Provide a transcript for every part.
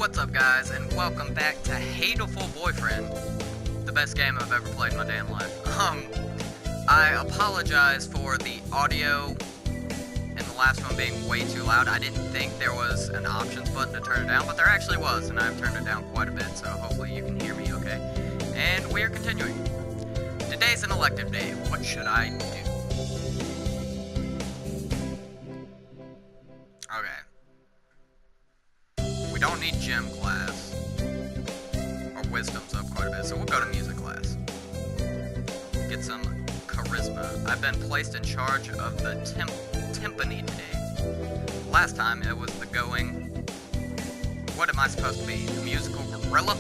What's up, guys, and welcome back to Hatoful Boyfriend, the best game I've ever played in my damn life. I apologize for the audio and the last one being way too loud. I didn't think there was an options button to turn it down, but there actually was, and I've turned it down quite a bit, so hopefully you can hear me okay. And we're continuing. Today's an elective day. What should I do? Okay. We don't need gym class. Our wisdom's up quite a bit, so we'll go to music class. Get some charisma. I've been placed in charge of the timpani today. Last time it was the going... What am I supposed to be? The musical gorilla?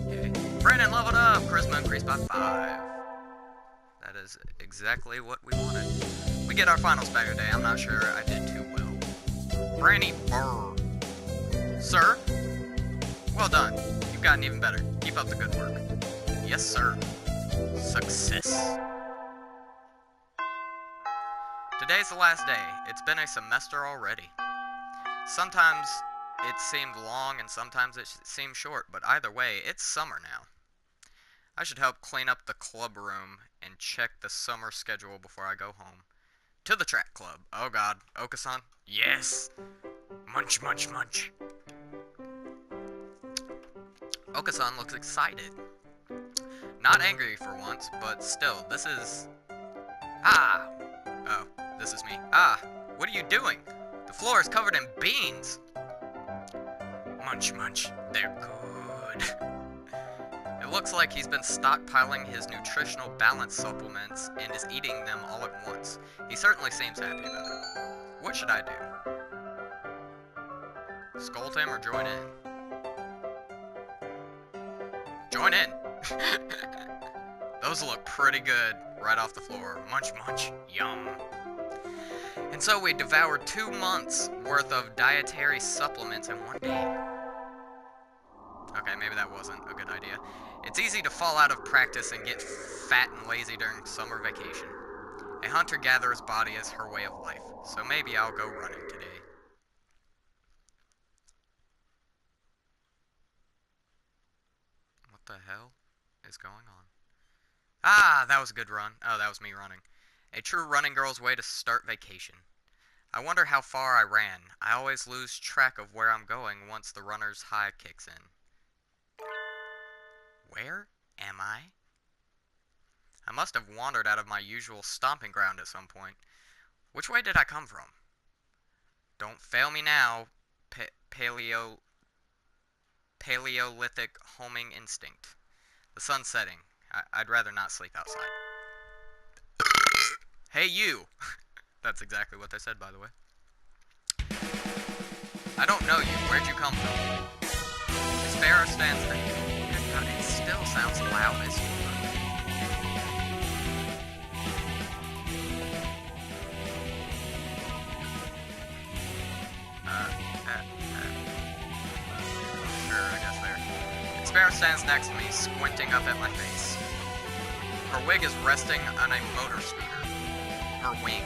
Okay. Brandon leveled up! Charisma increased by 5. That is exactly what we wanted. We get our finals back today. I'm not sure I did too well. Branny Burr. Sir? Well done. You've gotten even better. Keep up the good work. Yes, sir. Success. Today's the last day. It's been a semester already. Sometimes it seemed long and sometimes it seemed short, but either way, it's summer now. I should help clean up the club room and check the summer schedule before I go home. To the track club. Oh god. Okasan? Yes! Munch, munch, munch. Okasan looks excited. Not angry for once, but still, this is... Ah! Oh, this is me. Ah! What are you doing? The floor is covered in beans! Munch, munch. They're good. It looks like he's been stockpiling his nutritional balance supplements and is eating them all at once. He certainly seems happy about it. What should I do? Scold him or join in? Join in! Those look pretty good right off the floor. Munch, munch. Yum. And so we devoured 2 months worth of dietary supplements in one day. Okay, maybe that wasn't a good idea. It's easy to fall out of practice and get fat and lazy during summer vacation. A hunter-gatherer's body is her way of life, so maybe I'll go running today. What the hell is going on? Ah, that was a good run. Oh, that was me running. A true running girl's way to start vacation. I wonder how far I ran. I always lose track of where I'm going once the runner's high kicks in. Where am I? I must have wandered out of my usual stomping ground at some point. Which way did I come from? Don't fail me now, Paleolithic homing instinct. The sun's setting. I'd rather not sleep outside. Hey, you! That's exactly what they said, by the way. I don't know you. Where'd you come from? A sparrow stands there. It still sounds loud as fuck. Sure, I guess there. A sparrow stands next to me, squinting up at my face. Her wig is resting on a motor scooter. Her wing.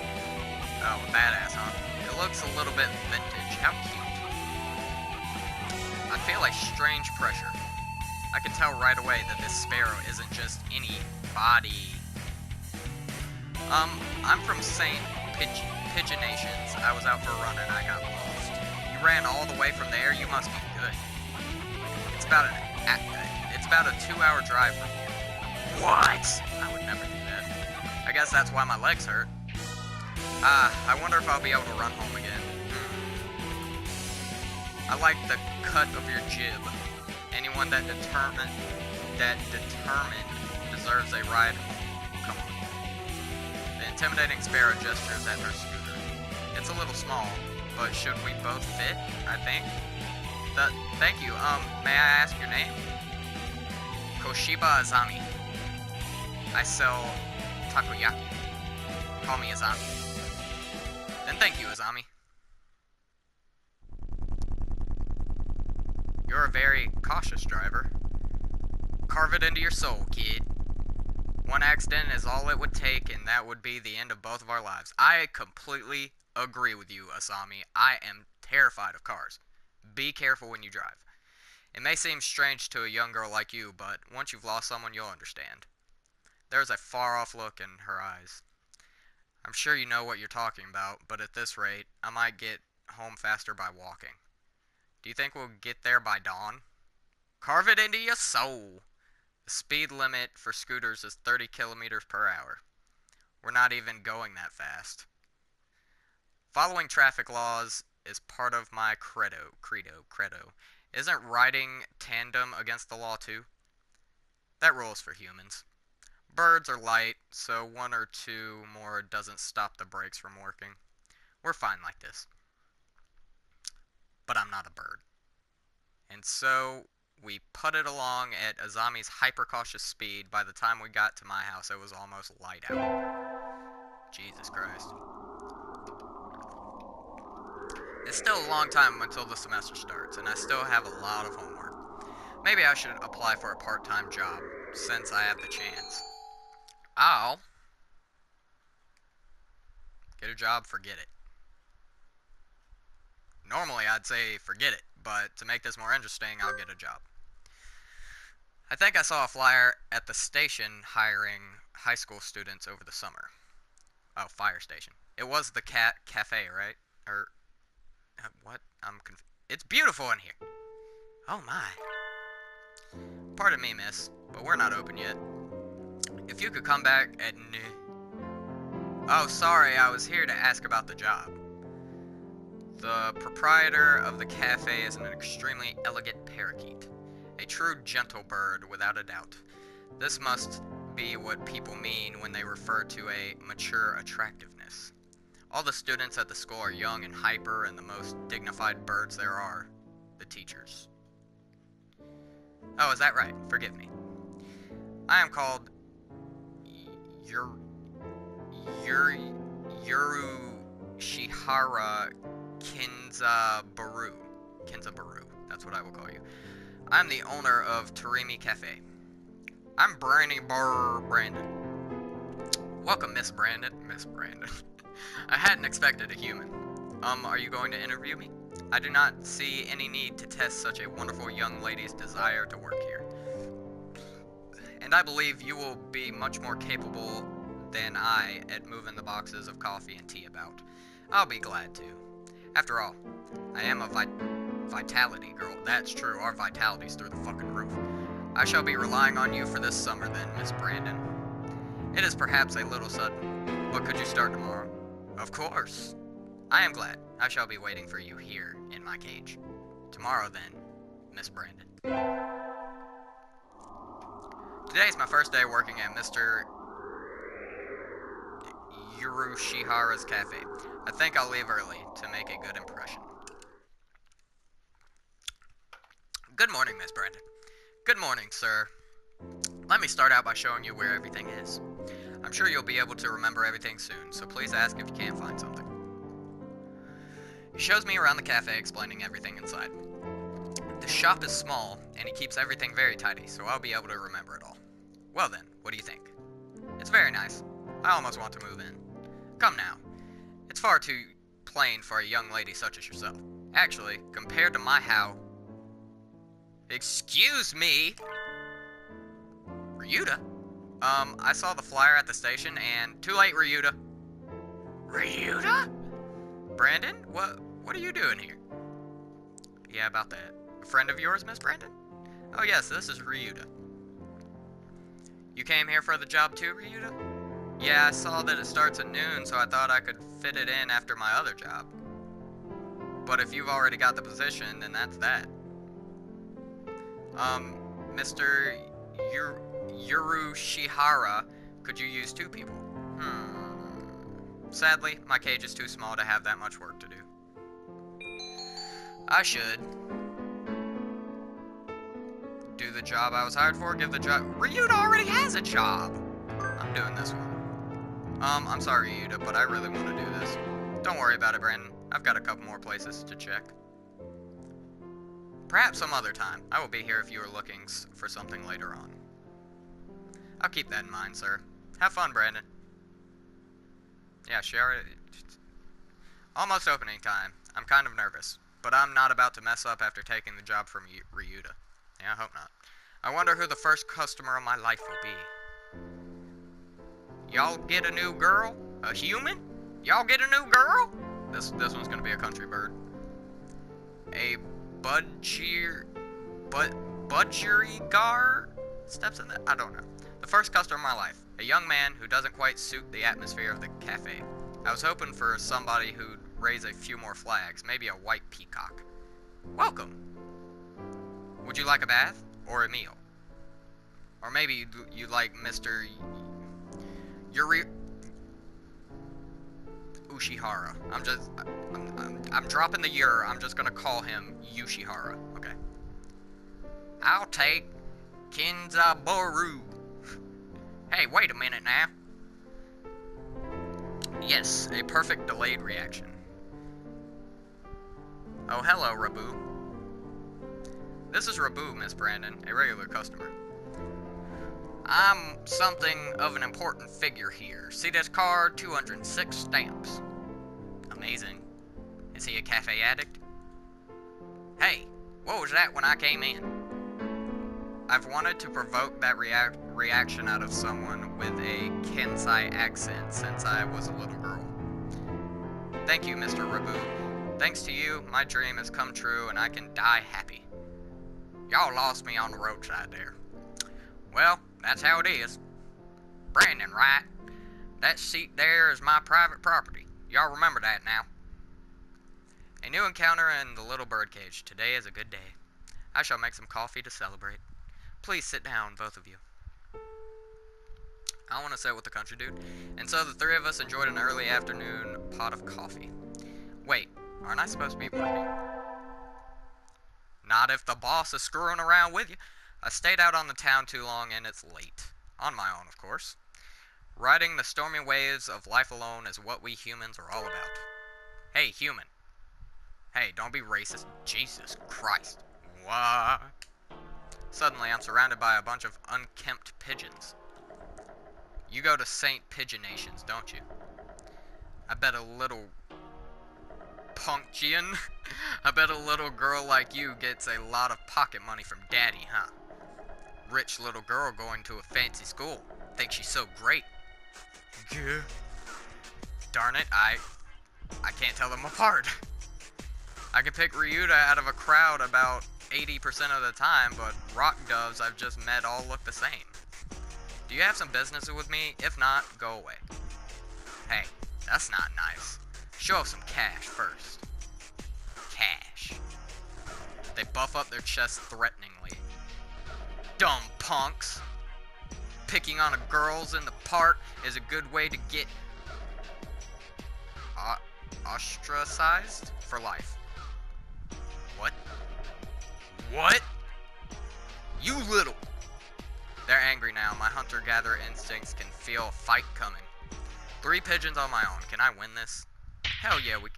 Oh, badass, huh? It looks a little bit vintage. How cute. I feel a strange pressure. I can tell right away that this sparrow isn't just any body. I'm from St. Pigeonations. I was out for a run and I got lost. You ran all the way from there? You must be good. It's about a 2-hour drive from here. What? I would never do that. I guess that's why my legs hurt. I wonder if I'll be able to run home again. I like the cut of your jib. Anyone that determined deserves a ride home. Come on. The intimidating sparrow gestures at her scooter. It's a little small, but should we both fit, I think? Thank you. May I ask your name? Koshiba Azami. I sell takoyaki. Call me Azami. Then thank you, Azami. You're a very cautious driver. Carve it into your soul, kid. One accident is all it would take, and that would be the end of both of our lives. I completely agree with you, Asami. I am terrified of cars. Be careful when you drive. It may seem strange to a young girl like you, but once you've lost someone, you'll understand. There's a far-off look in her eyes. I'm sure you know what you're talking about, but at this rate, I might get home faster by walking. Do you think we'll get there by dawn? Carve it into your soul. The speed limit for scooters is 30 kilometers per hour. We're not even going that fast. Following traffic laws is part of my credo. Isn't riding tandem against the law too? That rule's for humans. Birds are light, so one or two more doesn't stop the brakes from working. We're fine like this. But I'm not a bird. And so we putted along at Azami's hyper-cautious speed. By the time we got to my house, it was almost light out. Jesus Christ. It's still a long time until the semester starts, and I still have a lot of homework. Maybe I should apply for a part-time job, since I have the chance. I'll get a job, forget it. Normally I'd say forget it, but to make this more interesting, I'll get a job. I think I saw a flyer at the station hiring high school students over the summer. Oh, fire station. It was the cafe, right? Or, what? It's beautiful in here. Oh my. Pardon me, miss, but we're not open yet. If you could come back at Oh, sorry, I was here to ask about the job. The proprietor of the cafe is an extremely elegant parakeet. A true gentle bird, without a doubt. This must be what people mean when they refer to a mature attractiveness. All the students at the school are young and hyper, and the most dignified birds there are, the teachers. Oh, is that right? Forgive me. I am called Shihara Kinzabaru. Kinzabaru, that's what I will call you. I'm the owner of Tarimi Cafe. I'm Brandon. Welcome, Miss Brandon. Miss Brandon. I hadn't expected a human. Are you going to interview me? I do not see any need to test such a wonderful young lady's desire to work here. And I believe you will be much more capable than I at moving the boxes of coffee and tea about. I'll be glad to. After all, I am a vitality girl. That's true, our vitality's through the fucking roof. I shall be relying on you for this summer then, Miss Brandon. It is perhaps a little sudden, but could you start tomorrow? Of course. I am glad. I shall be waiting for you here in my cage. Tomorrow then, Miss Brandon. Today is my first day working at Mr. Yurushihara's cafe. I think I'll leave early to make a good impression. Good morning, Miss Brandon. Good morning, sir. Let me start out by showing you where everything is. I'm sure you'll be able to remember everything soon, so please ask if you can't find something. He shows me around the cafe, explaining everything inside. The shop is small, and he keeps everything very tidy, so I'll be able to remember it all. Well then, what do you think? It's very nice. I almost want to move in. Come now. It's far too plain for a young lady such as yourself. Actually, compared to my house... Excuse me? Ryuta? I saw the flyer at the station, and... Too late, Ryuta. Ryuta? Brandon? What are you doing here? Yeah, about that. A friend of yours, Miss Brandon? Oh yes, this is Ryuta. You came here for the job too, Ryuta? Yeah, I saw that it starts at noon, so I thought I could fit it in after my other job. But if you've already got the position, then that's that. Mr. Yurushihara, could you use 2 people? Sadly, my cage is too small to have that much work to do. I should do the job I was hired for, give the job... Ryuta already has a job! I'm doing this one. I'm sorry, Ryuta, but I really want to do this. Don't worry about it, Brandon. I've got a couple more places to check. Perhaps some other time. I will be here if you are looking for something later on. I'll keep that in mind, sir. Have fun, Brandon. Yeah, she already... Almost opening time. I'm kind of nervous, but I'm not about to mess up after taking the job from Ryuta. Yeah, I hope not. I wonder who the first customer of my life will be. Y'all get a new girl? A human? Y'all get a new girl? This one's gonna be a country bird. A budgerigar steps in that? I don't know. The first customer of my life. A young man who doesn't quite suit the atmosphere of the cafe. I was hoping for somebody who'd raise a few more flags, maybe a white peacock. Welcome. Would you like a bath or a meal? Or maybe you like Mr. Yuri Ushihara. I'm dropping the Ur. I'm just gonna call him Yushihara. Okay. I'll take Kinzaboru. Hey, wait a minute now. Yes, a perfect delayed reaction. Oh, hello, Rabu. This is Rabu, Miss Brandon, a regular customer. I'm something of an important figure here. See this card? 206 stamps. Amazing. Is he a cafe addict? Hey, what was that when I came in? I've wanted to provoke that reaction out of someone with a Kansai accent since I was a little girl. Thank you, Mr. Rabu. Thanks to you, my dream has come true and I can die happy. Y'all lost me on the roadside there. Well, that's how it is. Brandon, right? That seat there is my private property. Y'all remember that now. A new encounter in the little birdcage. Today is a good day. I shall make some coffee to celebrate. Please sit down, both of you. I want to sit with the country dude. And so the three of us enjoyed an early afternoon pot of coffee. Wait, aren't I supposed to be working? Not if the boss is screwing around with you. I stayed out on the town too long and it's late. On my own, of course. Riding the stormy waves of life alone is what we humans are all about. Hey, human. Hey, don't be racist. Jesus Christ. What? Suddenly, I'm surrounded by a bunch of unkempt pigeons. You go to St. Pigeon Nations, don't you? I bet a little punkian. I bet a little girl like you gets a lot of pocket money from daddy, huh? Rich little girl going to a fancy school. Thinks she's so great. Gah. Darn it, I can't tell them apart. I can pick Ryuta out of a crowd about 80% of the time, but rock doves I've just met all look the same. Do you have some business with me? If not, go away. Hey, that's not nice. Show us some cash first. Cash. They buff up their chests threateningly. Dumb punks. Picking on girls in the park is a good way to get ostracized for life. What? What? You little! They're angry now. My hunter-gatherer instincts can feel a fight coming. 3 pigeons on my own. Can I win this? Hell yeah, we...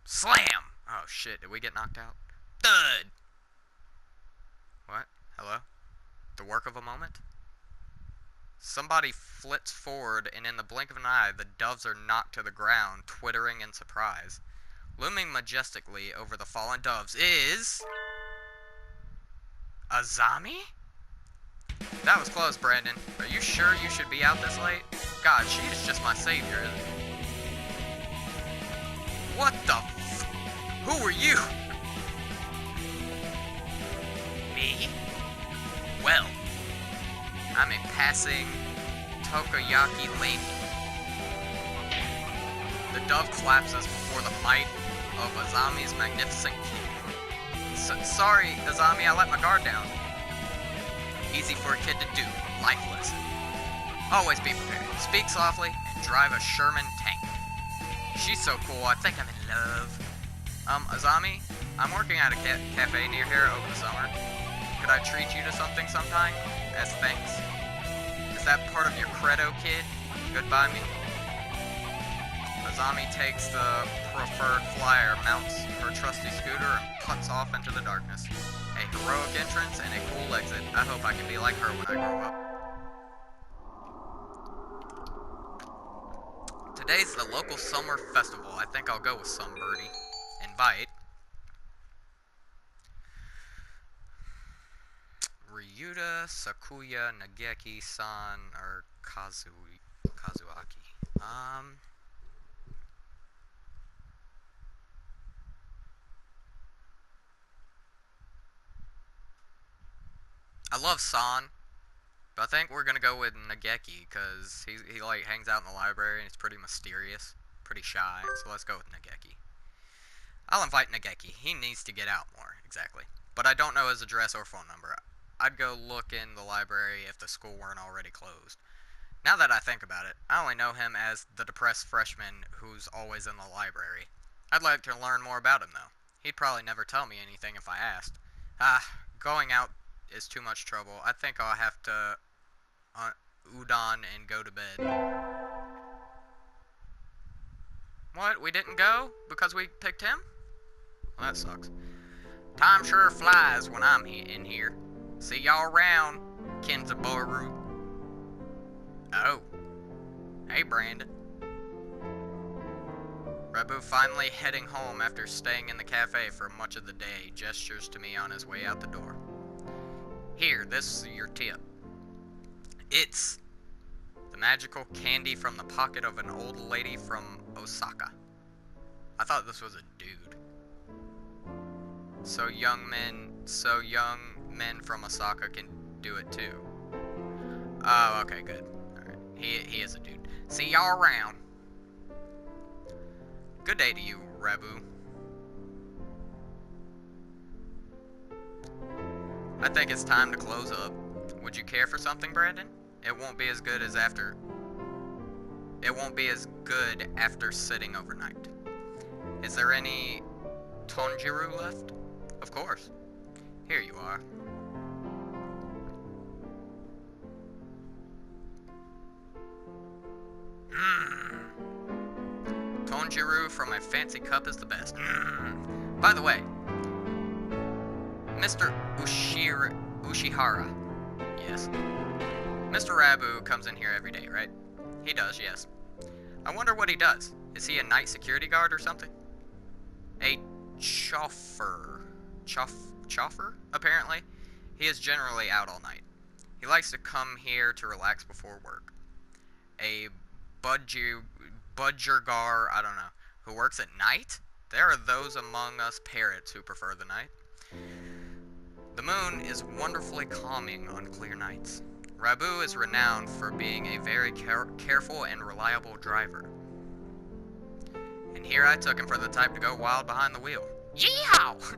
Slam! Oh shit, did we get knocked out? Thud! What? Hello? The work of a moment? Somebody flits forward, and in the blink of an eye, the doves are knocked to the ground, twittering in surprise. Looming majestically over the fallen doves is... Azami? That was close, Brandon. Are you sure you should be out this late? God, she is just my savior, isn't it? What the f... Who are you? Me? Well, I'm a passing Tokoyaki lady. The dove collapses before the might of Azami's magnificent king. Sorry, Azami, I let my guard down. Easy for a kid to do. Life lesson. Always be prepared. Speak softly and drive a Sherman tank. She's so cool, I think I'm in love. Azami, I'm working at a cafe near here over the summer. Could I treat you to something sometime? As thanks? Is that part of your credo, kid? Goodbye me. Azami takes the preferred flyer, mounts her trusty scooter, and puts off into the darkness. A heroic entrance and a cool exit. I hope I can be like her when I grow up. Today's the local summer festival. I think I'll go with some birdie. Invite. Ryuta, Sakuya, Nageki-san, or Kazuaki. I love San, but I think we're gonna go with Nageki, because he like hangs out in the library and he's pretty mysterious, pretty shy, so let's go with Nageki. I'll invite Nageki. He needs to get out more, exactly. But I don't know his address or phone number. I'd go look in the library if the school weren't already closed. Now that I think about it, I only know him as the depressed freshman who's always in the library. I'd like to learn more about him, though. He'd probably never tell me anything if I asked. Going out is too much trouble. I think I'll have to udon and go to bed. What? We didn't go? Because we picked him? Well, that sucks. Time sure flies when I'm in here. See y'all around, Kenzaboru. Oh. Hey, Brandon. Rabu finally heading home after staying in the cafe for much of the day, gestures to me on his way out the door. Here, this is your tip. It's the magical candy from the pocket of an old lady from Osaka. I thought this was a dude. So young men from Osaka can do it too. Oh, okay, good. Alright. He is a dude. See y'all around. Good day to you, Rabu. I think it's time to close up. Would you care for something, Brandon? It won't be as good after sitting overnight. Is there any Tonjiru left? Of course. Here you are. Tonjiru from my fancy cup is the best. By the way, Mr. Ushihara. Yes. Mr. Rabu comes in here every day, right? He does, yes. I wonder what he does. Is he a night security guard or something? A chauffeur, apparently. He is generally out all night. He likes to come here to relax before work. A budgergar, I don't know, who works at night? There are those among us parrots who prefer the night. The moon is wonderfully calming on clear nights. Rabu is renowned for being a very careful and reliable driver. And here I took him for the type to go wild behind the wheel. Yeehaw!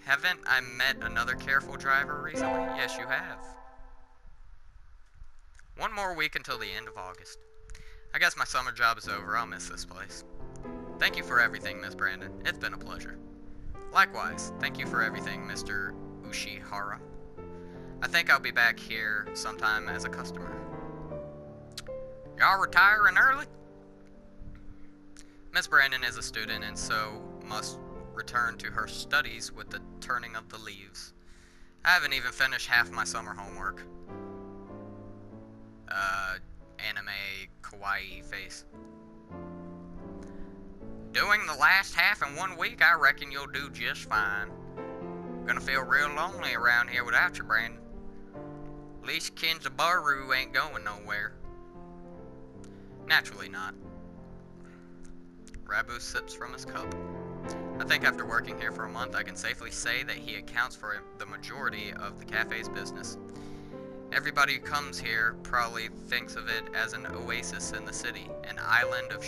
Haven't I met another careful driver recently? Yes, you have. One more week until the end of August. I guess my summer job is over. I'll miss this place. Thank you for everything, Miss Brandon. It's been a pleasure. Likewise, thank you for everything, Mr. Ushihara. I think I'll be back here sometime as a customer. Y'all retiring early? Miss Brandon is a student and so must return to her studies with the turning of the leaves. I haven't even finished half my summer homework. Anime kawaii face. Doing the last half in 1 week, I reckon you'll do just fine. Gonna feel real lonely around here without you, Brandon. At least Kenzabaru ain't going nowhere. Naturally not. Rabu sips from his cup. I think after working here for a month, I can safely say that he accounts for the majority of the cafe's business. Everybody who comes here probably thinks of it as an oasis in the city, an island of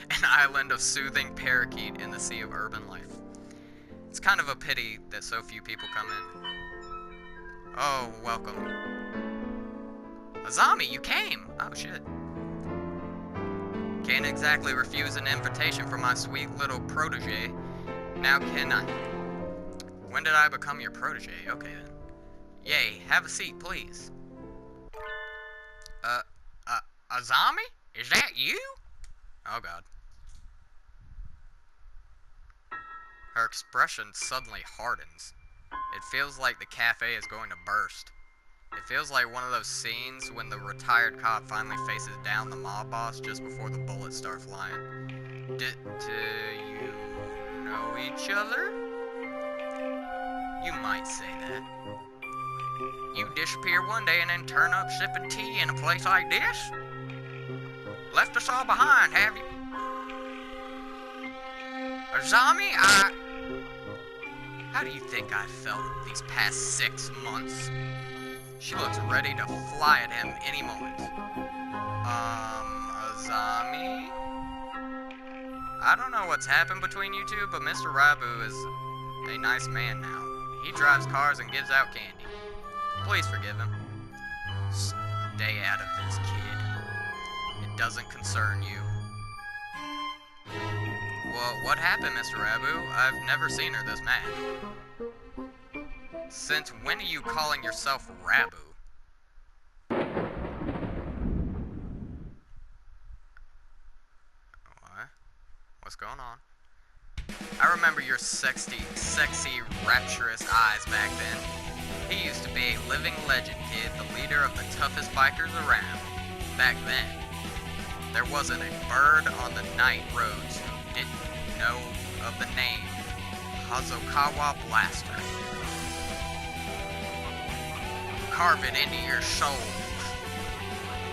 an island of soothing parakeet in the sea of urban life. It's kind of a pity that so few people come in. Oh, welcome. Azami, you came! Oh, shit. Can't exactly refuse an invitation from my sweet little protege. Now can I? When did I become your protege? Okay then. Yay, have a seat, please. Azami? Is that you? Oh god. Her expression suddenly hardens. It feels like the cafe is going to burst. It feels like one of those scenes when the retired cop finally faces down the mob boss just before the bullets start flying. Do you know each other? You might say that. You disappear one day and then turn up sipping tea in a place like this? Left us all behind, have you? Azami, How do you think I felt these past 6 months? She looks ready to fly at him any moment. Azami? I don't know what's happened between you two, but Mr. Rabu is a nice man now. He drives cars and gives out candy. Please forgive him. Stay out of this, kid. It doesn't concern you. Well, what happened, Mr. Rabu? I've never seen her this mad. Since when are you calling yourself Rabu? What? What's going on? I remember your sexy, rapturous eyes back then. He used to be a living legend, kid, the leader of the toughest bikers around. Back then, there wasn't a bird on the night roads who didn't know of the name Hazokawa Blaster. Carve it into your soul.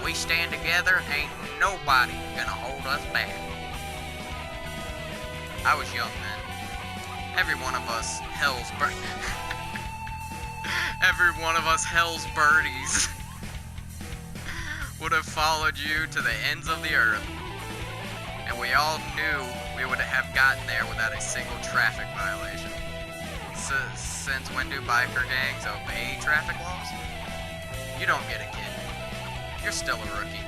We stand together, ain't nobody gonna hold us back. I was young then. Every one of us Hell's Birdies would have followed you to the ends of the earth. And we all knew we would have gotten there without a single traffic violation. Since when do biker gangs obey traffic laws? You don't get it, kid. You're still a rookie.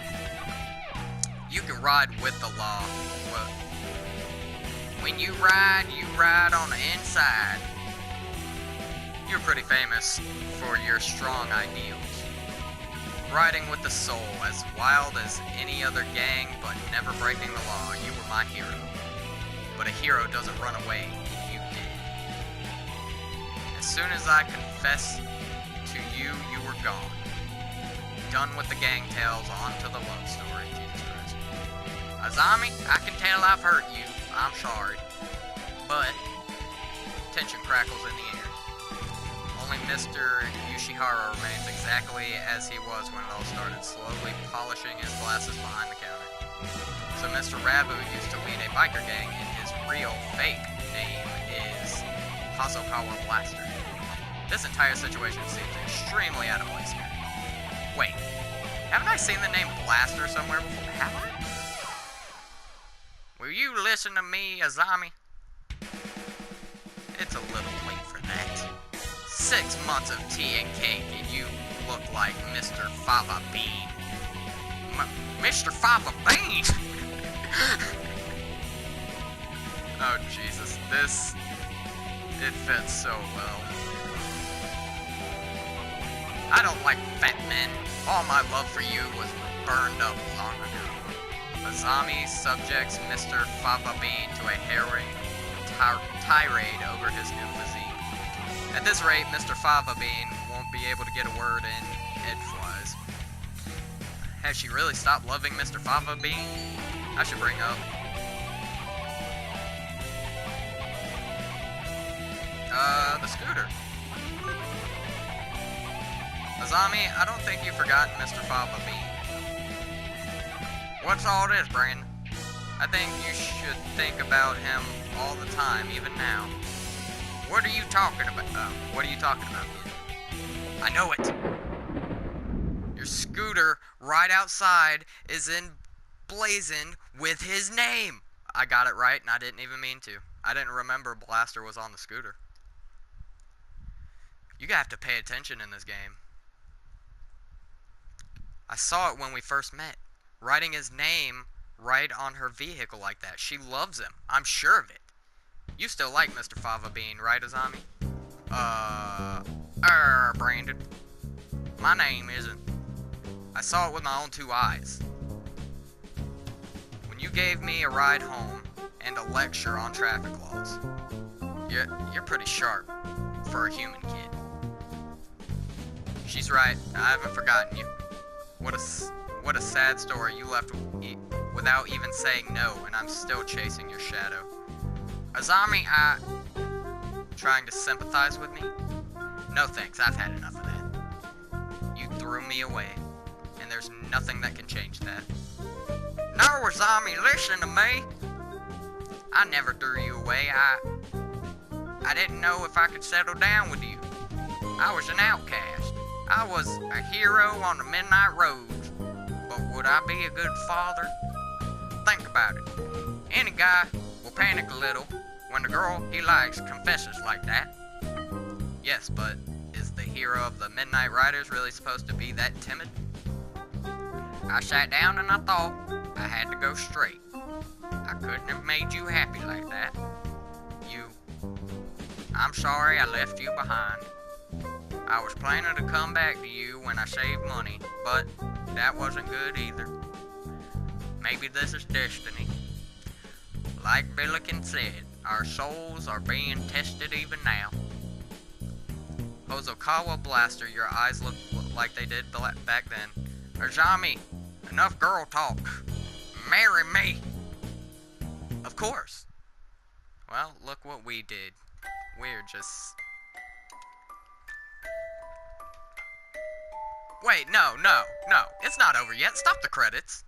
You can ride with the law, but when you ride on the inside. You're pretty famous for your strong ideals. Riding with the soul, as wild as any other gang, but never breaking the law. You were my hero. But a hero doesn't run away, and you did. As soon as I confessed to you, you were gone. Done with the gang tales, on to the love story, Jesus Christ. Azami, I can tell I've hurt you. I'm sorry. But tension crackles in the air. Only Mr. Yoshihara remains exactly as he was when it all started, slowly polishing his glasses behind the counter. So Mr. Rabu used to lead a biker gang, and his real, fake name is Hazokawa Blaster. This entire situation seems extremely out of place here. Wait, haven't I seen the name Blaster somewhere before? Have I? Will you listen to me, Azami? It's a little late for that. 6 months of tea and cake, and you look like Mr. Fava Bean. Mr. Fava Bean? Oh, Jesus. It fits so well. I don't like fat men. All my love for you was burned up long ago. Azami subjects Mr. Fava Bean to a harrowing tirade over his new physique. At this rate, Mr. Fava Bean won't be able to get a word in edgewise. Has she really stopped loving Mr. Fava Bean? I should bring up. The scooter. Azami, I don't think you've forgotten Mr. Fava Bean. What's all this, Brandon? I think you should think about him all the time, even now. What are you talking about? What are you talking about, kid? I know it. Your scooter right outside is emblazoned with his name. I got it right, and I didn't even mean to. I didn't remember Blaster was on the scooter. You have to pay attention in this game. I saw it when we first met. Writing his name right on her vehicle like that. She loves him. I'm sure of it. You still like Mr. Fava Bean, right, Azami? Brandon. My name isn't. I saw it with my own 2 eyes. When you gave me a ride home and a lecture on traffic laws, you're pretty sharp for a human kid. She's right. I haven't forgotten you. What a sad story. You left without even saying no, and I'm still chasing your shadow. Azami, trying to sympathize with me? No thanks, I've had enough of that. You threw me away, and there's nothing that can change that. No, Azami, listen to me. I never threw you away. I didn't know if I could settle down with you. I was an outcast. I was a hero on the midnight roads. But would I be a good father? Think about it. Any guy will panic a little when the girl he likes confesses like that. Yes, but is the hero of the Midnight Riders really supposed to be that timid? I sat down and I thought I had to go straight. I couldn't have made you happy like that. I'm sorry I left you behind. I was planning to come back to you when I saved money, but that wasn't good either. Maybe this is destiny. Like Billiken said, our souls are being tested even now. Hozokawa Blaster, your eyes look like they did back then. Azami, enough girl talk. Marry me. Of course. Well, look what we did. We're just... Wait, no. It's not over yet. Stop the credits.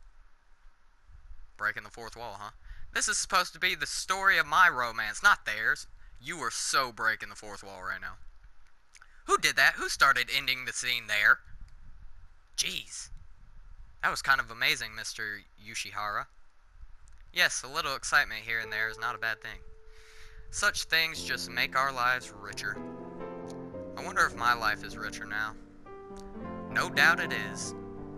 Breaking the fourth wall, huh? This is supposed to be the story of my romance, not theirs. You are so breaking the fourth wall right now. Who did that? Who started ending the scene there? Jeez. That was kind of amazing, Mr. Yoshihara. Yes, a little excitement here and there is not a bad thing. Such things just make our lives richer. I wonder if my life is richer now. No doubt it is.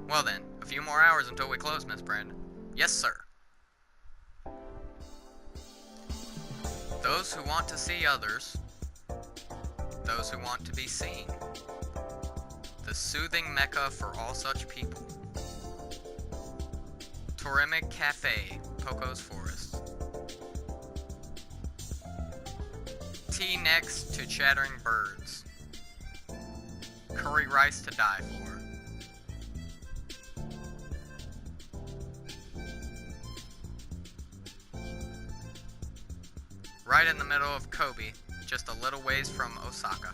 Well then, a few more hours until we close, Miss Brandon. Yes, sir. Those who want to see others. Those who want to be seen. The soothing mecca for all such people. Torime Cafe, Poco's Forest. Tea next to chattering birds. Curry rice to die for. Right in the middle of Kobe, just a little ways from Osaka.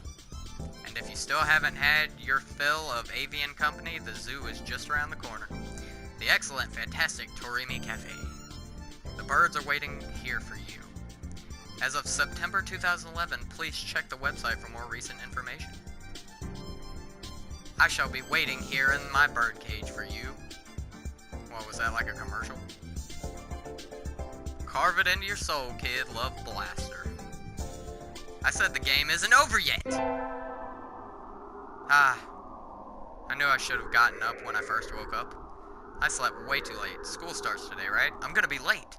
And if you still haven't had your fill of avian company, the zoo is just around the corner. The excellent, fantastic Torime Cafe. The birds are waiting here for you. As of September 2011, please check the website for more recent information. I shall be waiting here in my birdcage for you. What was that, like a commercial? Carve it into your soul, kid. Love, Blaster. I said the game isn't over yet! I knew I should have gotten up when I first woke up. I slept way too late. School starts today, right? I'm gonna be late.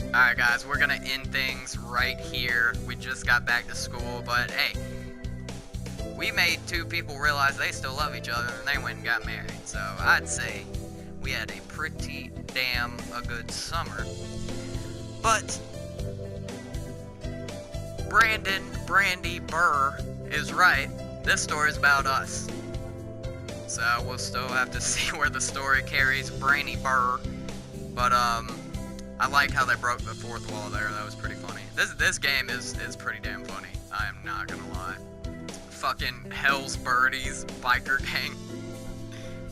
Alright guys, we're gonna end things right here. We just got back to school, but hey, we made two people realize they still love each other and they went and got married. So I'd say we had a pretty damn a good summer. But Brandy Burr is right. This story's about us. So we'll still have to see where the story carries Brandy Burr. But I like how they broke the fourth wall there. That was pretty funny. This game is pretty damn funny. I am not gonna lie. Fucking Hell's Birdies biker gang.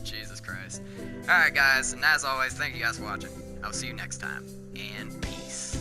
Jesus Christ. Alright guys, and as always, thank you guys for watching. I'll see you next time, and peace.